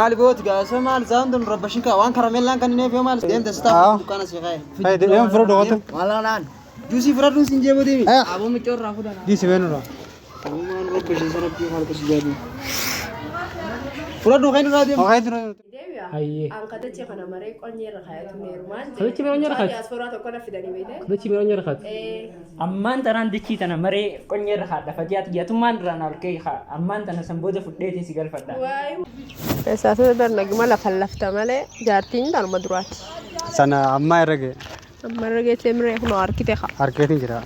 مال قوت قاسة مال زاندن ربشنكا وان كراميلان كان نيفيو مال دين تستا دكان سيخاي هاي يوم فرد وقت والله نان جوسي فرادون سنجيبو دي ابو مچور راخو دنا دي سبينو ابو مان ربشن سربي خالق سجادي فرادون خاين رادي خاين هاي أنقذت شيخنا مريك أنير خيات نيرمان خذت من أنير خيات أسفرات وكنا في دني بيته خذت من أنير خيات ammaan tanaan dichii tana maree qonyeerra haadha fatiyaat jaatummaan irraan halkee haa ammaan tana sanbooda fudheetii si galfadha. أساسا درنا جمال خلفت ماله جارتين دار مدروات sana amma irrage أما رجع تمرة هنا أركيتة خا arkeetin jira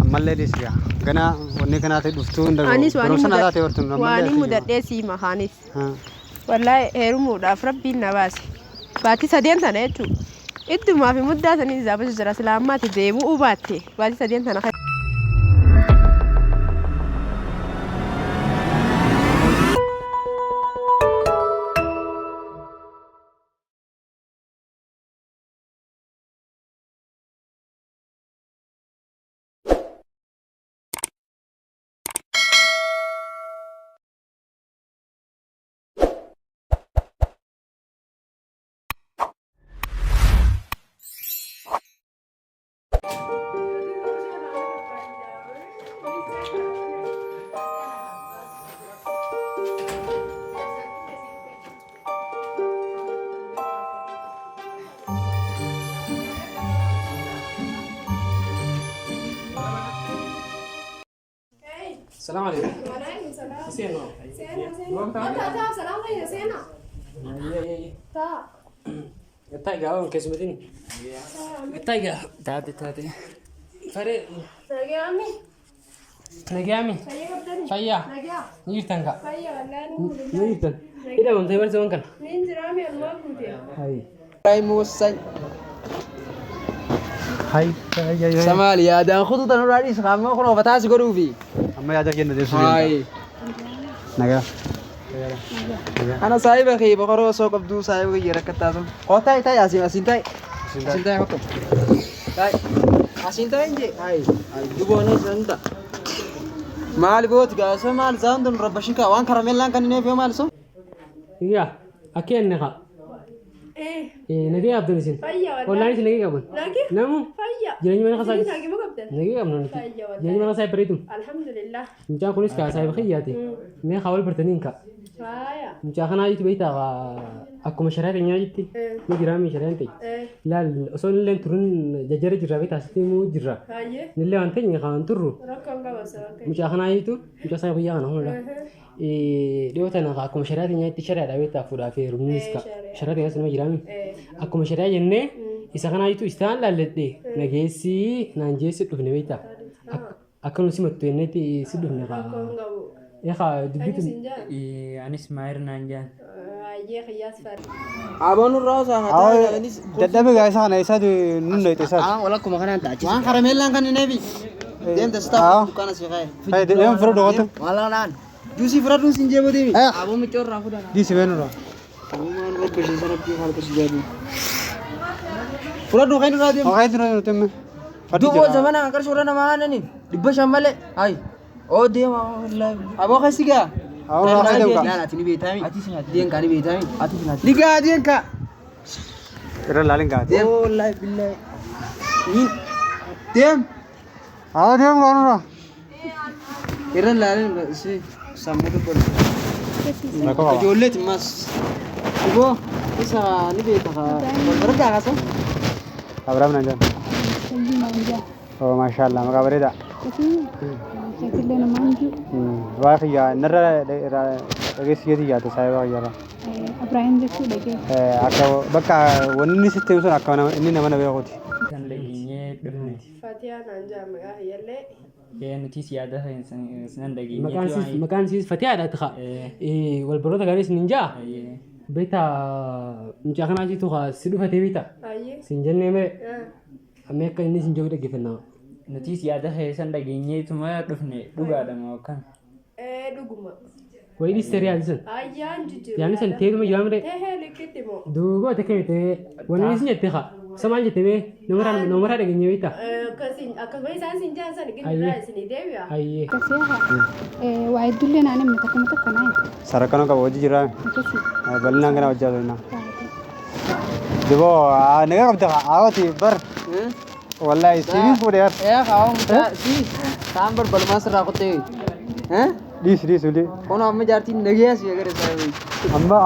ammallee disiga gana wanni kanaate dhuftuu ndago أنيس sana taate hortun واني مدرسي ما خانيس والله هرمو دافر بينا باس باتي سدين ثنا يتو إدو ما في مدة ثاني زابش جرا سلامة تديمو وباتي باتي سدين ثنا السلام عليكم وعليكم السلام سينا سينا تا سلام عليكم سينا تا التايجا أول كسمتني التايجا تاتي فري نجامي نجامي نجامي فيا نجا نيرتنكا فيا ولا نيرتن إذا كنت بس وانكن مين جرامي الموجود هاي راي موسى hay hay سمال يا دان خطوط نورادي سخام خنو فتاس غروفي amma yaada kenna desu هاي naga انا صاحب اخي بقرو سوق عبدو صاحب غير ركتاسو قوتاي تاي اسين اسين تاي اسين تاي قطو تاي اسين تاي انجي هاي هاي دبونه سنتا مال قوت قاسة مال زاندن ربشنكا وان كراميلان كان نيفيو مال سو يا أكيد نخا إيه نجي عبد النسين فيا والله نسي نجي قبل لكن نامو فيا جاني ما خسر نجي ما قبل نجي قبل نسي فيا والله جاني ما خسر بريتم الحمد لله مجا كونس كاساي بخياتي ما خاول برتنين كا فيا مجا خنا يجي بيتا أكو مشاريع نياجتي نجرامي مشاريع تي لا أصلا لين ترون ججري جرا بيتا ستيمو جرا هاي نلله أنتني خان ترو ركم قبل مجا خنا يتو مجا ساي بيا أنا هون لا ديوتنا أكو مشاريع نياجتي شارع بيتا فودا في رميسكا شارع نياجتي ما جرامي أكو مشاريع جنة إذا كان أيتو استان لا لدي نجيسي نانجيسي تفني بيتا أكو نسي متوينتي سيدنا ركم قبل يا خا دبيت anis maayir naan jaan. هاي خياس فر ابون الروسا هاي dadhabe gaisa kana isadu nunna ite sad ولا كما كان انت وان كراميلان كان نيفي دين تستا دكان سيخاي hay yom فرد وقت والله نان جوسي فرادون سنجيبو دي ابو مچور راخو دنا دي سبينو ابو مان ربشن سربي خالق سجادي فرادون خاين رادي خاين تم دوبو زمانا كر شورنا ما نني دبا شمال هاي او دي والله ابو خسيغا أو خسيغا. لا لا تني بيتامي دين كاني بيتامي ليغا دين كا kira lalin ga والله بالله مين ديم dem ganu يرن لا سي سامودو بول na جولت ماس ابو اسا نبيتها برجع غاسو abram nanjan oh mashallah makabarida waa khiya nara dhageysiyadi yaata saayiba yara Ibrahim Jeku dege. akka bakka wanni sitte sun akka inni nama na beekuti Kan dhageenyee dhufne. فاتيا نانجا مغا يلي Nutis yaada sanan dhageenyee. مكان سيس فتيا لا تخا والبروتا كانت نينجا بيتا مجا خنا جيتو خا سيدو فتي بيتا هاي سنجن مي أمريكا إني سنجو ده كيفنا Nutis yaada san dhageenyee tuma dhufne dhugaadha moo kan. دغما ويدي سريع جدا ايان جيجو يعني سنتين ما جامد هي لكتمو دوغو تكمل وانا نسني تخا سمع جت به نمرة دقيقة بيتا akkasuma isaan siin jaansan gilirraa isinii deebi'a. أيه Kasiyaa waa iddullee naannoo mata kuma takka naa Sarakana ka wajji jira. akkasi. Balina kana wajja lena. Dibo naga qabta awati bar. Wallahi sini fude yar. Kau muda si sambar balmas rakote. Dis uli. Kono amma jarti nagiya si agar saya.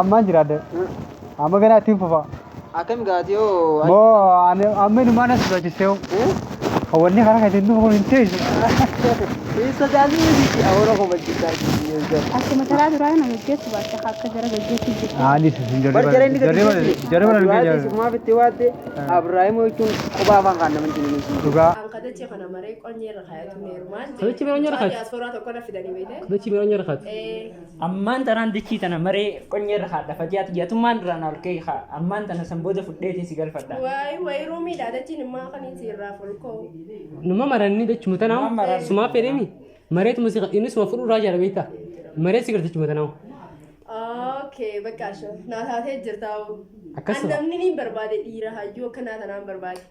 Amma jira de. Amma gana tim fafa. Akam gatiyo. Mo amma ni mana sudah jiseo. Awalnya karena kayak itu mau intes. Isa jadi ni awal aku baca tadi. Akkuma taraa duraa kana gaggeessu baata akka jara gaggeessu jira. Ani sendiri. Berjalan ini Jari mana Dua lagi semua fitiwate. Abraham itu kubah kan teman ini. juga. An kada ce kana mare qonye ra hayatu ne ruman. Kada ce mere qonye ra hayatu. Asfara to kana fidani bede. كذا شيء بيروني رخات Ammaan tanaan dachii tana maree qonyee irra haadha fajiyaatu jaatummaan irraan halkee haa ammaan tana sanbooda fudheetii si galfadha. Way rumi da dachiin immoo kan itti irraa fulkoo. نما مرني ده شو متناو سما فيرمي مريت موسيقى إنس مفروض راجع ربيتا مريت سكرت شو متناو Okay bakkaasho na taatee jirtaa. Akkasuma. Namni ni barbaade dhiira hayyuu akkanaa tanaan barbaade.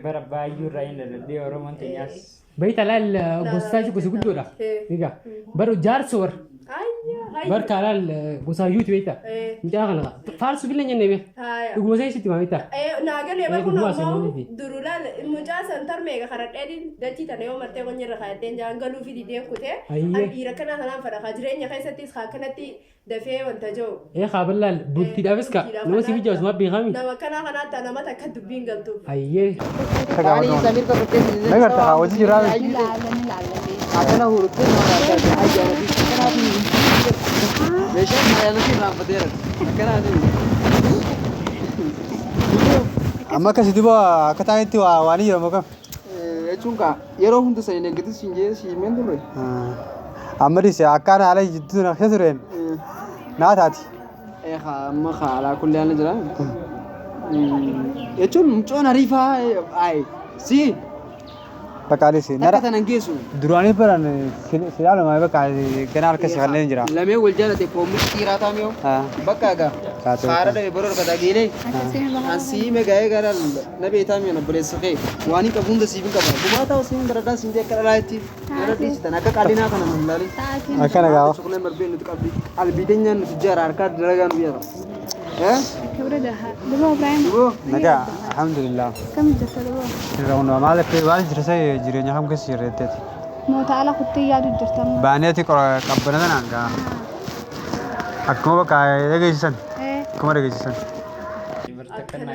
Bara baay'ee irraa hin dadhabdee Oromoon teenyaas. بيتا لا القصاج كوسي كل دورة نيجا برو جار صور Ayya بر كلا قصاجوت بيتا نجا خنا فارس بيلا نجنبه Ayya. تقول زي ستي ما بيتا Naagal eebaa kun Dhuguma asii ammoo fi. durulaan mucaa santar meeqa karadheedhin dachii tana yoo martee qonye irra kaayatteen jaan galuu fi dideen kutee Ayyee. dhiira kanaa tanaan fadha jireenya keessattis haa kanatti dafee wanta jiru. إيه خابل لا بنتي دافسكا نما سيبي جوز ما بيغامي Nama kanaa kanaatti nama takka dubbiin galtuuf. أيه Kani Samir ka betul ni. Naga ta wajji jira. Ilaalanii. Akana huruf tu mana ada aja nanti. Akana tu. Besok saya nanti nak beter. Akana tu. Amma kasi dibo kata itu wani ya maka. Cungka. Yero hundu saya negatif sinje si mendur. Amma di se akana ala jitu na khesren. Na tati. Ma khala kulli ana jira. Cun arifa ai. Si. Bakali se. Nara tanang kesu. Durani peran sidalo ma bakali kenal kasi khalen jira. Lame waljana te pomu tirata meo. Bakka ga. Sara de boror kata gile. Asi me gaye garal nabi tami na bole sakhe. Wani ka bunda sibin ka ba. Kuma ta usin darada sinje karalaiti. Daradi sitana ka kadina kana mandali. Akana gawa. Sukule marbe nut kabdi. Albidenya nut jara arka daraga nuyara. Khibrada dabo Ibrahim. Naga alhamdulillah. Kam jirta dabo. Rauno mala pe wali jirsa jirenya ham kasi rete. Moota ala kutti yaadu jirta. Baneti ko kabbana nanga. Akko ka egejisan. Kuma egejisan.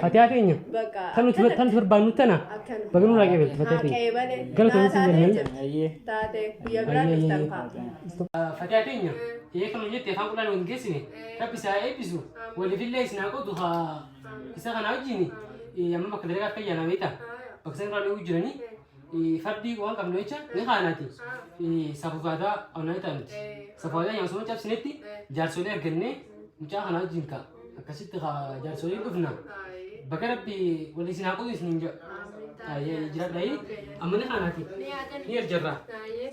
فتياتينيا Bakka. تنو تفر بانوتنا Akkan. بقولون راجع بيت Haa فتياتي ka'ee malee. قالوا تقول Taatee سنجل jirti. Ayyee. Taatee guyyaa biraa dhuftan kaa. فتياتينيا هي كانوا جت يفهم كلنا ونقسني كابي ساعة بيسو واللي في الليل سناقو دوها إسا كان عاوجيني يا ماما كده رجعت كي أنا ميتا بكسر كانوا يوجرني فردي وان كم نويتشا نخاناتي سافوكادا أو نايتانت سافوكادا يوم سمعت جاب سنتي جالسولي أرجعني مجا خنا جينكا كسيت خا جالسولي كفنا بكربي واللي سناقو يسنينجا أيه جرا داي أمانة خاناتي نير جرا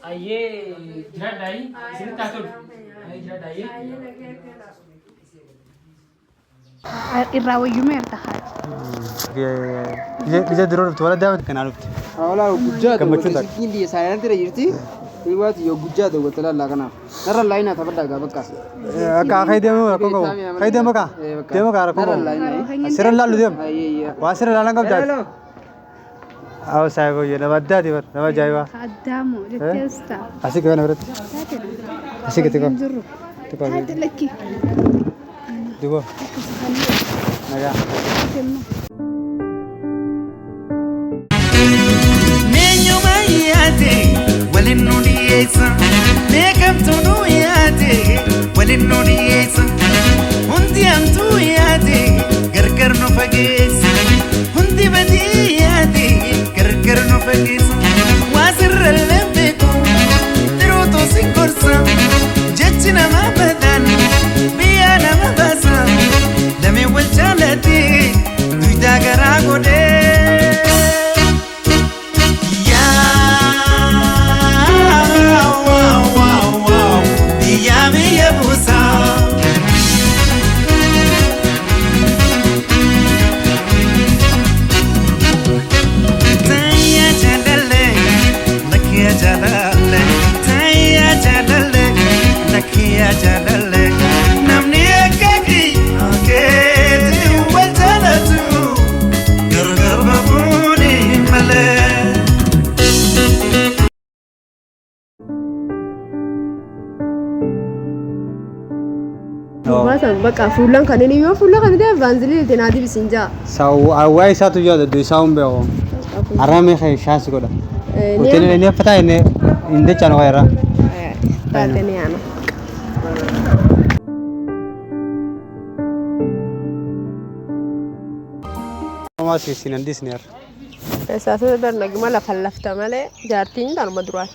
أيه جرا داي سنت تاكل أيه جرا داي Irraa wayyumee erta haati. Bisa dulu tuala dapat kenal. Awala gujja to Gammachuu ta'a. sikin di saya nanti jirti. Iwat yo gujja to gotala lagana. Nara laina tabada ga bakka. Ka kai demo ko ko. Kai demo ka. Demo ka ko. Nara laina. Siran lalu dem. Ayya. Wasir lalang kam jat. Aw saya ko ye nabadda di bar. Nama jaiwa. Addaamu jetteesta. Asik kana berat. Asik gitu ko. Jirru. Tipo Haati lakki. dibo. Naga. Menyo mayate walin nudiyesa Mekam tu nuyate walin nudiyesa Hundi amtu yate gargar no fagesa Hundi badiyate gargar no fagesa Wasir al-lambeku Tiruto sinkorsa Jachina mabadan Biyana mabasa Dami wal jalati بقى فلان كان يو فلان كان ده فانزلي تنادي بسنجا سو أواي ساتو جود دو ساوم بيو أرامي خي شاس كده وتني نيا فتاة إن ده كانوا غيره بعدني أنا ما سيسين ديسنير أساسا ده نجمة لفلفت ماله جارتين دار مدروات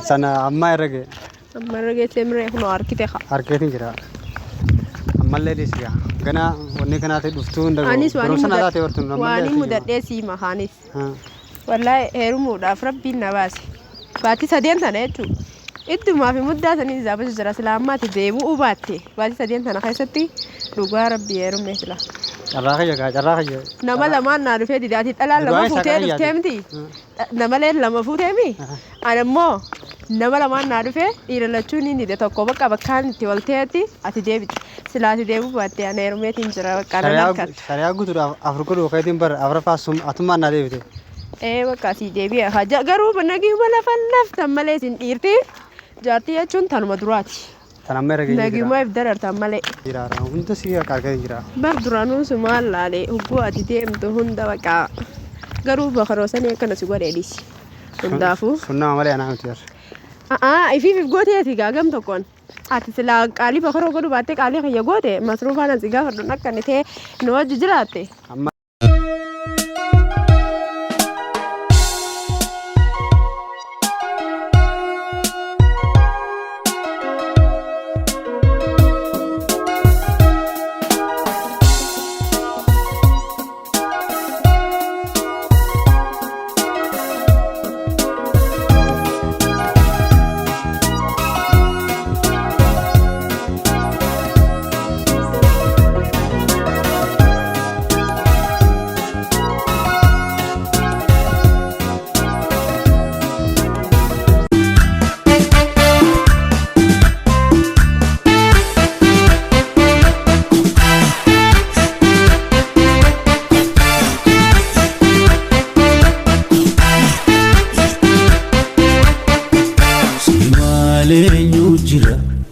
سنة أما يرجع أما رجع تمر إحنا أركيتها أركيتين كده أما اللي ديسيا كنا وني كنا تدفتون ده أنيس ورتون واني مدرسي ما خانيس والله هرمو دافر ربي نواس باتي سدين تناتو إدو ما في مدة سنين زابس جرا سلامات ديبو وباتي باتي سدين تنا خيستي لغا ربي هرم مثلا جراخي نما لما نعرفه دي داتي تلا لما فوتي تمتي نما لما فوتي مي أنا مو نما لما نعرفه إيرلاتشوني ندي تكوبا كابكان تولتياتي أتي ديبت سلاتي ديبو باتي أنا هرم تنجرا كارنا شريعة قدر أفريقيا وكيدين بر أفريقيا سوم أتما ناديبته إيه وكاسي ديبي هجا قرو بناقي ولا فلف تملي سنتيرتي جاتي أشون تنو مدراتي تنامير ناقي ما يبدر تملي جرا وانت سيا كاركا جرا بردرانو سمال لالي هو أتيتي متهون دوكا قرو بخروساني كنا سوغر إليس ندافو سنة عملي أنا أمتير في قوتي أتي قاقم تكون أتي سلا قالي بخرو قلو باتي قالي خي قوتي مصروف أنا زيقا فردو نكا نتي نواجه جلاتي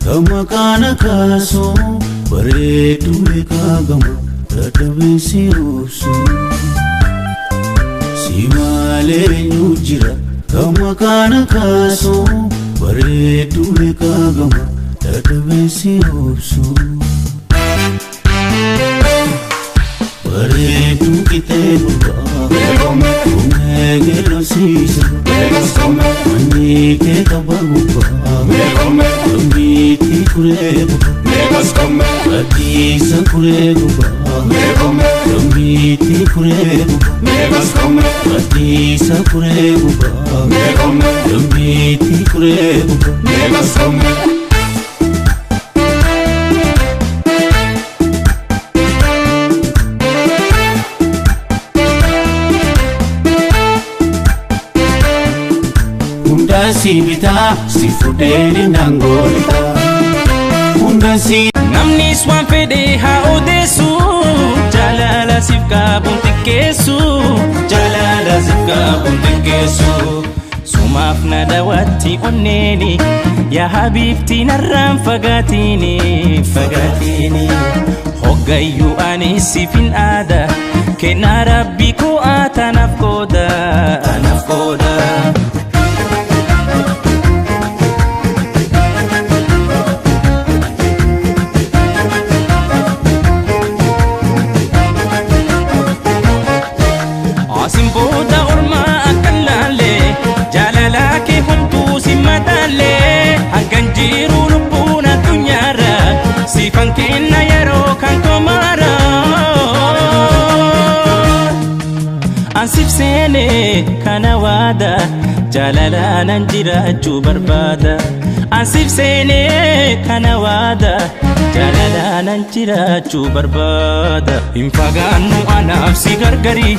Kamakana kaso bareedu ekagama dadhabinsi obsu Simalee nyujira kamakana kaso bareedu ekagama dadhabinsi obsu Bareedu kiteebuka Umegelo sisa Manike kabaguka Gambiti kureguka Atisa kureguka Gambiti kureguka Atisa kureguka Gambiti kureguka Undasi bita si fudeli nangolita Undasi namni swan fede ha odesu jalala sifka buntikesu jalala sifka buntikesu sumaf nadawati onneni ya habibti narram fagatini hoggayu ani sifin ada kena rabbi ko atanaf koda Simboda orma akallale jalala ke humtu simatale haganjiru lubuna dunyara sifan kenna yaro kan komara ansif sene kana wada jalala nanjira ju barbada ansif sene kana wada jalala nanjira ju barbada infaganu anafsi gargari